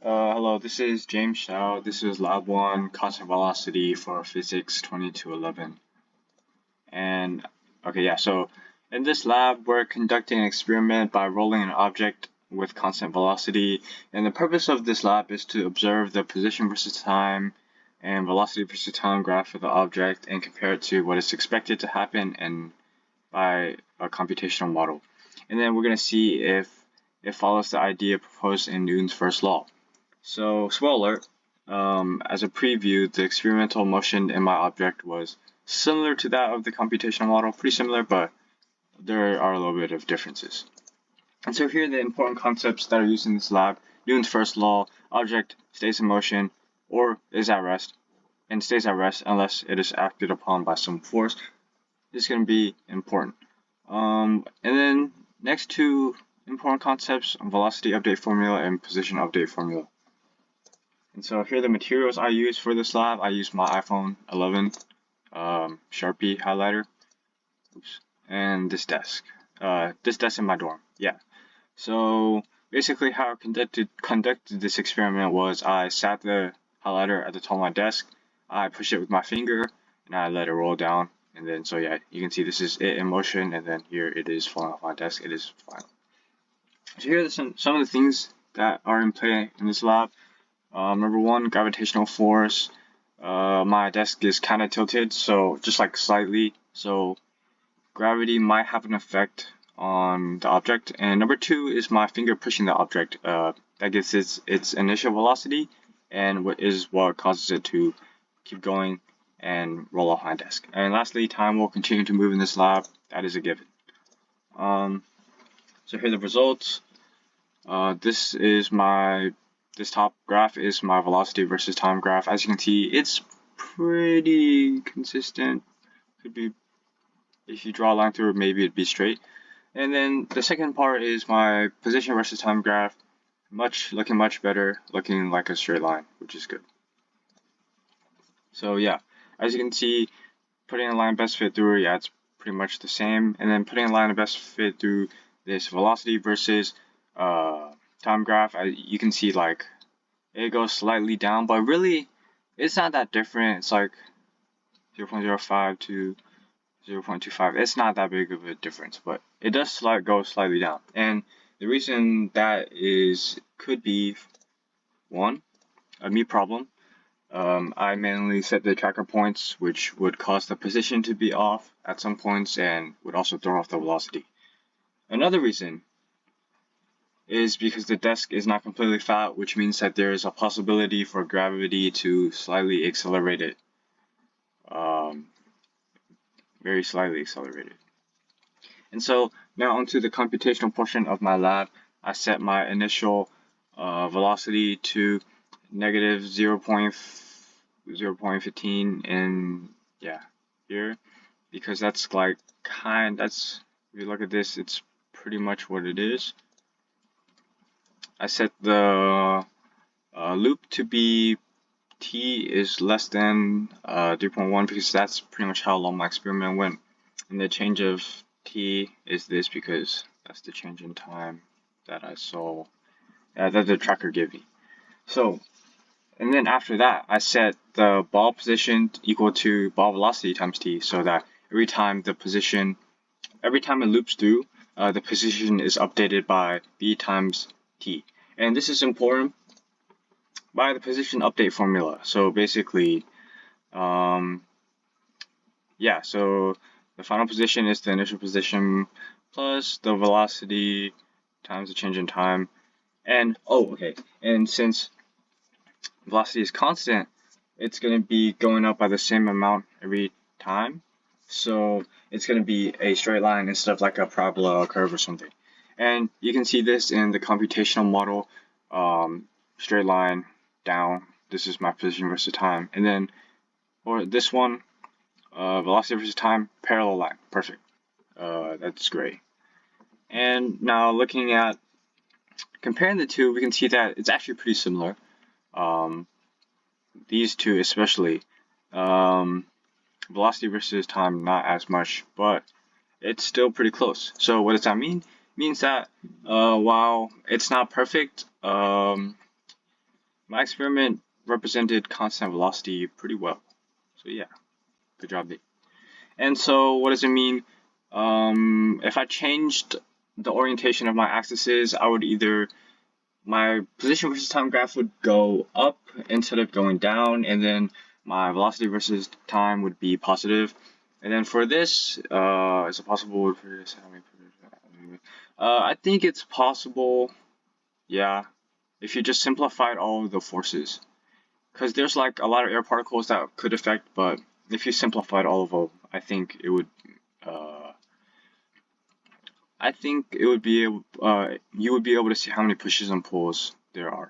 Hello, this is James Xiao. This is Lab 1, Constant Velocity for Physics 2211. And, okay, yeah, so in this lab, we're conducting an experiment by rolling an object with constant velocity. And the purpose of this lab is to observe the position versus time and velocity versus time graph of the object and compare it to what is expected to happen and by a computational model. And then we're going to see if it follows the idea proposed in Newton's first law. So, spoiler alert, as a preview, the experimental motion in my object was similar to that of the computational model, pretty similar, but there are a little bit of differences. And so here are the important concepts that are used in this lab. Newton's first law, object stays in motion or is at rest, and stays at rest unless it is acted upon by some force. This is going to be important. And then next two important concepts, velocity update formula and position update formula. And so here are the materials I use for this lab. I use my iPhone 11 Sharpie highlighter, and this desk. This desk in my dorm. Yeah. So basically, how I conducted this experiment was I sat the highlighter at the top of my desk. I pushed it with my finger, and I let it roll down. And then, so yeah, you can see this is it in motion, and then here it is falling off my desk. It is final. So here are some of the things that are in play in this lab. Number one, gravitational force. My desk is kind of tilted, so just like slightly. So gravity might have an effect on the object. And number two is my finger pushing the object. That gives its initial velocity, and what causes it to keep going and roll off my desk. And lastly, time will continue to move in this lab. That is a given. So here are the results. This top graph is my velocity versus time graph. As you can see, it's pretty consistent. Could be, if you draw a line through it, maybe it'd be straight. And then the second part is my position versus time graph. Looking much better, looking like a straight line, which is good. So yeah, as you can see, putting a line best fit through, yeah, it's pretty much the same. And then putting a line of best fit through this velocity versus time graph, you can see like it goes slightly down, but really it's not that different. It's like 0.05 to 0.25. It's not that big of a difference, but it does go slightly down. And the reason that could be one, a me problem. I manually set the tracker points, which would cause the position to be off at some points and would also throw off the velocity. Another reason is because the desk is not completely flat, which means that there is a possibility for gravity to slightly accelerate it. Very slightly accelerated. And so now onto the computational portion of my lab. I set my initial velocity to negative 0.15 and yeah, here, because that's like if you look at this, it's pretty much what it is. I set the loop to be t is less than 3.1 because that's pretty much how long my experiment went. And the change of t is this because that's the change in time that I saw, that the tracker gave me. So, and then after that, I set the ball position equal to ball velocity times t, so that every time it loops through, the position is updated by b times t. And this is important by the position update formula. So basically, yeah, so the final position is the initial position plus the velocity times the change in time. And, and since velocity is constant, it's going to be going up by the same amount every time. So it's going to be a straight line instead of like a parabola or curve or something. And you can see this in the computational model, straight line down. This is my position versus time. And then for this one, velocity versus time, parallel line. Perfect. That's great. And now looking at comparing the two, we can see that it's actually pretty similar. These two especially. Velocity versus time, not as much, but it's still pretty close. So what does that mean? It means that while it's not perfect, my experiment represented constant velocity pretty well. So yeah, good job, Nick. And so what does it mean? If I changed the orientation of my axes, I would either my position versus time graph would go up instead of going down, and then my velocity versus time would be positive. And then for this, is it possible for this? I think it's possible, yeah, if you just simplified all of the forces. Because there's like a lot of air particles that could affect, but if you simplified all of them, I think it would, you would be able to see how many pushes and pulls there are.